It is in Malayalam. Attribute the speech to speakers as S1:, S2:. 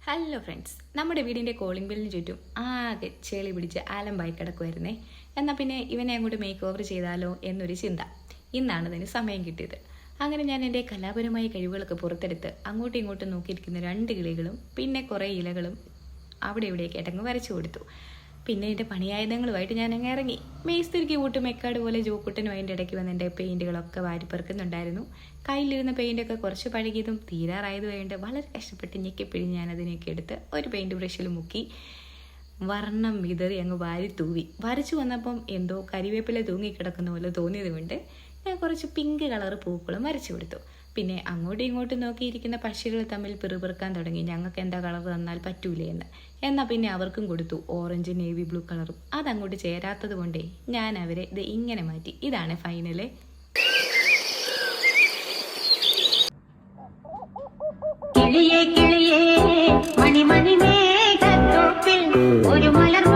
S1: ഹലോ ഫ്രണ്ട്സ്, നമ്മുടെ വീടിൻ്റെ കോളിംഗ് ബെല്ലിന് ചുറ്റും ആകെ ചെളി പിടിച്ച് ആലമ്പായി കിടക്കുമായിരുന്നേ. എന്നാൽ പിന്നെ ഇവനെ അങ്ങോട്ട് മേക്ക് ഓവർ ചെയ്താലോ എന്നൊരു ചിന്ത. ഇന്നാണ് ഇതിന് സമയം കിട്ടിയത്. അങ്ങനെ ഞാൻ എൻ്റെ കലാപരമായ കഴിവുകളൊക്കെ പുറത്തെടുത്ത് അങ്ങോട്ടും ഇങ്ങോട്ടും നോക്കിയിരിക്കുന്ന 2 കിളികളും പിന്നെ കുറേ ഇലകളും അവിടെ ഇവിടെയൊക്കെ ആയിട്ടങ്ങ് വരച്ചു കൊടുത്തു. പിന്നെ എൻ്റെ പണിയായുധങ്ങളുമായിട്ട് ഞാൻ അങ്ങ് ഇറങ്ങി. മേസ്തിരിക്ക് കൂട്ടും മെക്കാട് പോലെ ജോക്കുട്ടനും അതിൻ്റെ ഇടയ്ക്ക് വന്ന് എൻ്റെ പെയിൻറ്റുകളൊക്കെ വാരിപ്പെറുക്കുന്നുണ്ടായിരുന്നു. കയ്യിലിരുന്ന പെയിൻറ്റൊക്കെ കുറച്ച് പഴകിയതും തീരാറായതുമായിട്ട് വളരെ കഷ്ടപ്പെട്ട് ഞെക്കിപ്പിഴിഞ്ഞ് ഞാൻ അതിനെയൊക്കെ എടുത്ത് ഒരു പെയിൻറ്റ് ബ്രഷിൽ മുക്കി വർണ്ണം വിതറി അങ്ങ് വാരി തൂവി. വരച്ചു വന്നപ്പം എന്തോ കരിവേപ്പില തൂങ്ങിക്കിടക്കുന്ന പോലെ തോന്നിയത് കൊണ്ട് ഞാൻ കുറച്ച് പിങ്ക് കളർ പൂക്കളും വരച്ചു കൊടുത്തു. പിന്നെ അങ്ങോട്ടും ഇങ്ങോട്ടും നോക്കിയിരിക്കുന്ന പക്ഷികൾ തമ്മിൽ പിറുപിറുക്കാൻ തുടങ്ങി, ഞങ്ങൾക്ക് എന്താ കളർ തന്നാൽ പറ്റൂലേ എന്ന്. എന്നാൽ പിന്നെ അവർക്കും കൊടുത്തു ഓറഞ്ച് നേവി ബ്ലൂ കളറും. അതങ്ങോട്ട് ചേരാത്തത് കൊണ്ടേ ഞാൻ അവരെ ഇത് ഇങ്ങനെ മാറ്റി. ഇതാണ് ഫൈനല്.
S2: കിളിയേ കിളിയേ മണി മണി മേഘത്തോപ്പിൽ ഒരു മലർ